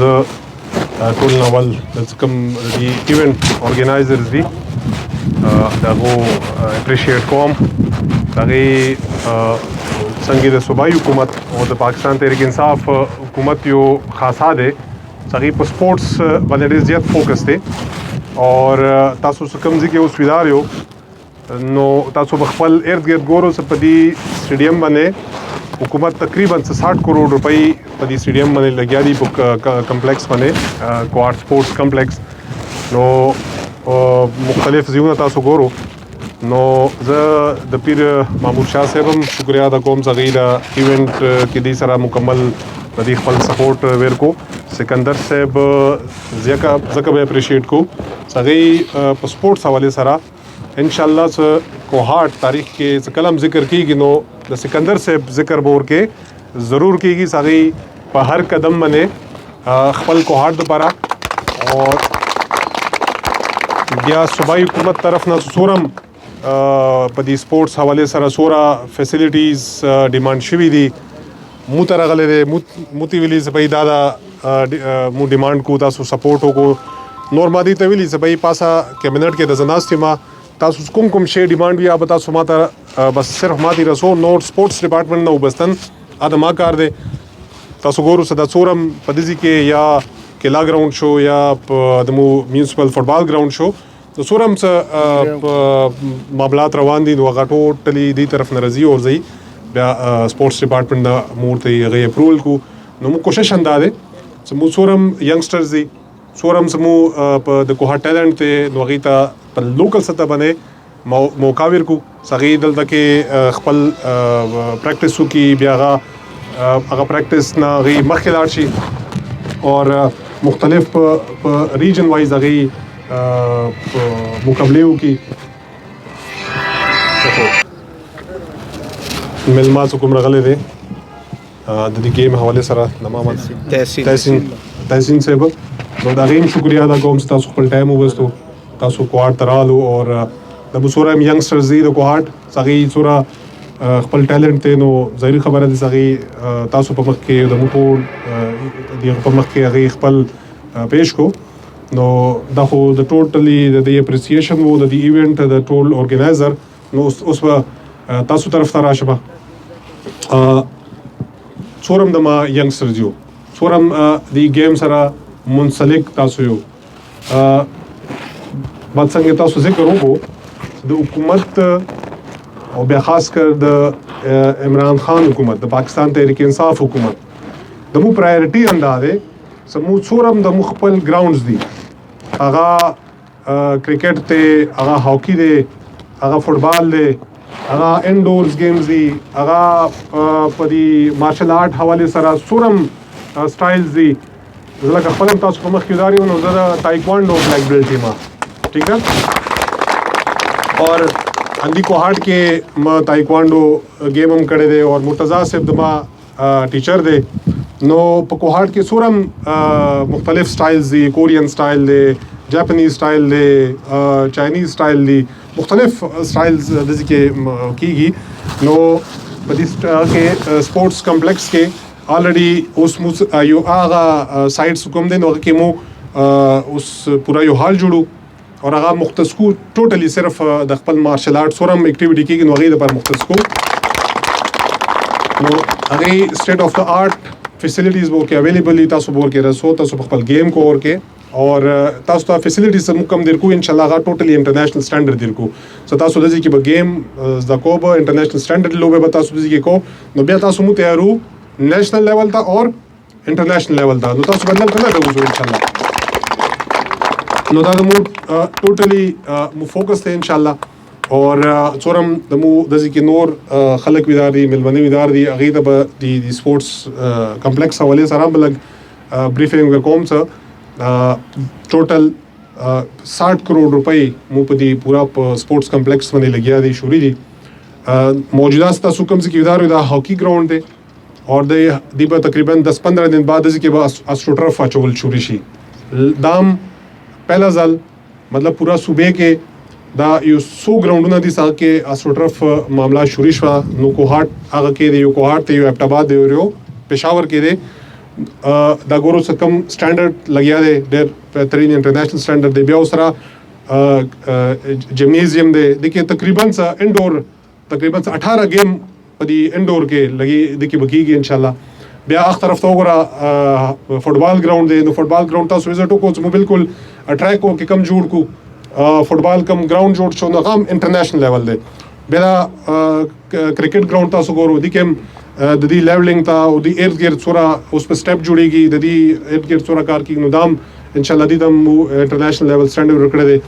ټول ناول د کوم دی ایونت ارګنایزرز دي دا غو اپریشیټ کوم دغه څنګه د صوبایي حکومت او د پاکستان تحریک انصاف حکومت یو خاصه ده څنګه په سپورتس باندې ډېر زیات فوکس دی اور تاسو کوم ځکه اوس ویدار یو نو تاسو خپل ارد ګرد ګورو چې په دې سټیډیم باندې حکومت تقریبا 60 کروڑ روپۍ په دې سټیډیم باندې لګیا دي په کمپلیکس باندې کوارټ سپورتس کمپلیکس نو مختلف ځایونه تاسو ګورو نو زه د پیر مامور شاه صاحب هم شکریا ادا کوم چې هغوی د ایونټ کې دې سره مکمل د دې خپل سپورټ ورکو سکندر صاحب ځکه به اپریشیټ کو چې هغوی په سپورټس حوالې سره انشاءالله کوهاټ تاریخ کې څه کلم ذکر کیږي نو د سکندر صاحب ذکر بور کې ضرور کیږي هغوی په هر قدم باندې خپل کوهاټ لپاره اور بیا صوبایي حکومت طرف نه څورم په دې سپورټس حوالې سره څوره فیسیلیټیز ډیمانډ شوي دي مو ته راغلی دی موتی ویلي چې بھائی دا مو ډیمانډ کو تاسو سپورټ وکړو نور ما دې ته ویلي چې بھائی پاسه کابینټ کې د زه ناست یم تاسو کوم شی ډیمانډ وي به تاسو ماته بس صرف ما دې رسو نور سپورټس ډپارټمنټ نه وبستن دا ما کار دی تاسو ګورو چې دا څورم په دې کې یا کلا ګراوند شو یا د مو میونسپل فوټبال ګراوند شو د څورم څه معاملات روان دي نو هغه ټوټلی دې طرف نه راځي او ځي بیا سپورټس ډپارټمنټ نه مور ته یې هغې اپروول کو نو موږ کوشش هم دا دی چې موږ څورم ینګسټرز دي څورم زموږ په د کوهاټ ټیلنټ دی نو هغوی ته په لوکل سطح باندې موقع ورکو هغوی دلته کې خپل پریکټس وکړي بیا هغه پریکټس نه هغوی مخکې لاړ شي اور مختلف په ریجن وایز هغوی مقابلې وکړي میلما څه کوم راغلی دی د دې گیم حوالې سره د محمد تحسین صاحب نو د هغې هم شکریا ادا کوم چې تاسو خپل ټایم وبستو تاسو کوهاټ ته رالو اور د څوره هم ینګسټرز دي د کوهاټ هغوی څوره خپل ټیلنټ دی نو ظاهري خبره ده چې هغوی تاسو په مخ کې د موږ ټول د هغه په مخ کې هغوی خپل پیش کو نو دا خو د ټوټلی د دې اپریسیشن و د دې ایونټ د ټول ارګنایزر نو اوس به تاسو طرف ته راشم څورم د ما ینګسټرز یو څورم د گیم سره منسلک تاسو یو بعد څنګه تاسو ذکر وکړو د حکومت او بیا خاص کر د عمران خان حکومت د پاکستان تحریک انصاف حکومت د مو پرایورټي هم دا دی چې مو څورم د مو خپل ګراونډز دي هغه کرکټ دی هغه هاکي دی هغه فوټبال دی هغه انډورز گیمز دي هغه په دې مارشل آرټ حوالې سره څورم سټایلز دي زه لکه خپل هم تاسو په مخ کې ویدار یم نو زه د تایکوانډو بلیک بیلټ یم ٹھیک ہے اور اندی کوهاټ کې ما تایکوانډو گیم هم کړی دی اور مرتضی صاحب د ما ټیچر دی نو په کوهاټ کې څورم مختلف سټایلز دي کورین سټایل دی جاپنیز سټایل دی چاینیز سټایل دی مختلف سټایلز د کې کیږي نو په دې کې سپورټس کمپلیکس کې آلریډي اوس مو یو هغه سایټس کوم دی نو هغه کې مو اوس پورا یو حال جوړو اور هغه مختص کو ټوټلی صرف د خپل مارشل آرټ سورم اکټیویټي کېږي نو هغې دپاره مختص کو نو هغې سټیټ آف د آرټ فیسیلیټیز به ورکې اویلیبل دي تاسو به ورکې رسو تاسو په خپل گیم کو ورکې اور تاسو ته فیسیلیټیز موږ کم در کو انشاءالله هغه ټوټلی انټرنیشنل سټینډرډ در کو څه تاسو داسې کې به گیم زده کو به انټرنیشنل سټینډرډ لوبې به تاسو داسې کې کو نو بیا تاسو مو تیارو نیشنل لیول ته اور انټرنیشنل لیول ته نو تاسو به دلته نه راوځو انشاءالله نو دا د مو ټوټلی مو فوکس دی انشاءالله اور څورم د مو داسې کې نور خلک ویدار دي میلمنې ویدار دي هغوی ته به د سپورټس کمپلیکس حوالې سره هم به لږ بریفنګ ورکوم څه ټوټل 60 کروڑ روپۍ مو په دې پورا په سپورټس کمپلیکس باندې لګیا دي شوري دي موجوده تاسو کوم ځای کې ویدار یو دا هاکي ګراوند دی اور دی به تقریبا 10-15 دن بعد داسې کې به اسټروټرف اچول شروع شي دام پہلا ځل مطلب پورا صوبې کې دا یو څو ګراوندونه دي چې کې اسټروټرف معامله شروع شوه نو کوهاټ هغه کې دی یو کوهاټ دی یو ابټ آباد دی یو پېښور کې دی دا ګورو څه کم سټانډرډ لګیا دی ډېر بهترین انټرنیشنل سټانډرډ دی. بیا ورسره جمنیزیم دی دکې تقریبا انډور تقریبا 18 گیم په دې انډور کې لګي دکې بکیږي ان شاء الله. بیا اخ طرف ته وګوره فوټبال ګراوند دی. نو فوټبال ګراوند تاسو وزټ وکړو چې مو بالکل ټریک کې کم جوړ کو فوټبال کم ګراوند جوړ شو نو هم انټرنیشنل لیول دی. بیا کرکټ ګراوند تاسو ګورو دکې د دې لیولینګ ته او د ارد ګرد څوره اوس په سټیپ جوړیږي د دې ارد ګرد څوره کار کیږي نو دام ان شاء الله دې دم انټرنیشنل لیول سټانډرډ ورکړی دی.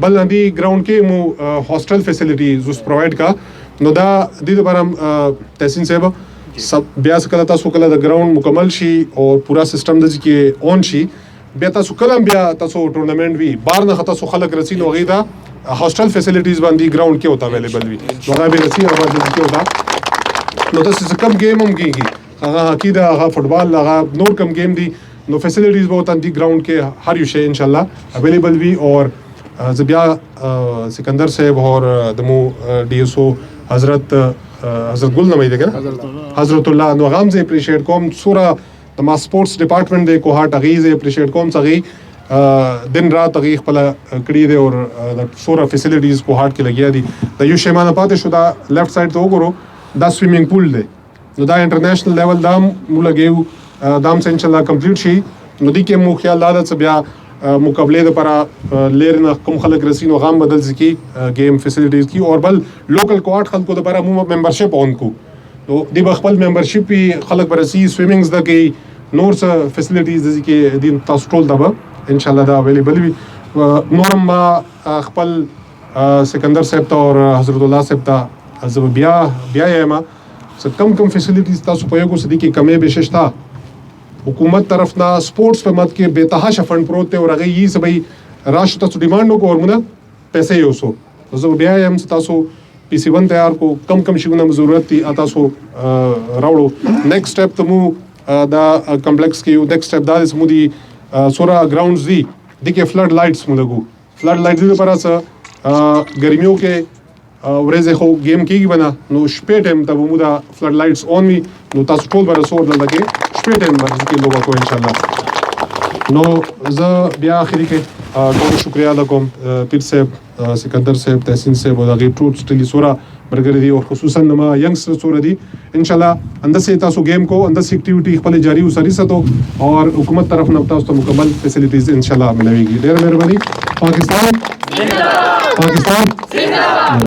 بل دې ګراوند کې مو هاسټل فیسیلیټیز اوس پرووایډ کا نو دا دې لپاره تحسین صاحب سب بیا کله تاسو کله د ګراوند مکمل شي او پورا سیستم د کې اون شي بیا تاسو کله بیا تاسو ټورنمنت وی بار نه تاسو خلک رسین او غیدا هاسټل فیسیلیټیز باندې ګراوند کې وتا اویلیبل وي نو هغه به رسین باندې کې وتا نو تاسو کم گیم هم کیږي هغه عقیده هغه فوټبال هغه نور کم گیم دي نو فیسیلیټیز به وتا دي ګراوند کې هر یو شی ان شاء الله اویلیبل وي. اور زبیا سکندر صاحب اور دمو ڈی ایس او حضرت گل نمائی دے گا حضرت اللہ نو غام سے اپریشیٹ کوم سورا تما سپورٹس ڈپارٹمنٹ دے کو ہاٹ اغیز اپریشیٹ کوم سغی دن رات اغیق پلا کڑی دے اور سورا فیسیلیٹیز کو ہاٹ کے لگیا دی دا یو شیمانہ پاتے شو دا لیفٹ سائڈ تو کرو دا سویمنگ پول دے نو دا انٹرنیشنل لیول دام مولا گیو دام سے انشاءاللہ کمپلیٹ شي نو دی کې مو خیال عادت سے بیا مقابله لپاره لیر نه کوم خلک رسین او غام بدل ځکی گیم فیسیلیټیز کی اور بل لوکل کوارټ خلکو لپاره مو ممبرشپ اون کو نو دی خپل ممبرشپ خلک برسي سویمینګز د کی نور څه فیسیلیټیز ځکی دین تاسو ټول دبا ان شاء الله دا اویلیبل وي. نورم ما خپل سکندر صاحب ته اور حضرت الله صاحب ته زه بیا یم کم فیسیلیټیز تاسو په یو څه دي کې کمې بشش تا حکومت طرف نه سپورټس په مت کې بتحاشه فند پروت ته ورغه یي سبي راشد تاسو ډیماند وکړو ورمنه پیسې یوسو زه بیا یم تاسو پی سی 1 تیار کو کم شیونه ضرورت دي تاسو راوړو. نیکسٹ سټیپ ته مو دا کمپلیکس کې یو نیکسٹ سټیپ دا سمو دي سورا ګراوندز دي دغه فلډ لایټس مو لګو فلډ لایټس لپاره څه ګرمیو کې ورځې خو گیم کېږي بنا نو شپې ټایم ته مو دا فلډ لایټس اون وي نو تاسو ټول بر سور لګي شپې ټایم باندې کې لوګو کو ان شاء الله. نو زه بیا اخري کې ډېر شکریا لکم پیر صاحب سکندر صاحب تحسین صاحب او دغه ټول ټلی سورا مرګري دي او خصوصا نما ینګستر سورا دي ان شاء الله اندر سے تاسو گیم کو اندر سے ایکټیویټي خپل جاری وسري ستو اور حکومت طرف نه تاسو ته مکمل فیسیلیټیز ان شاء الله ملويږي. ډېر مهرباني. پاکستان زندہ باد.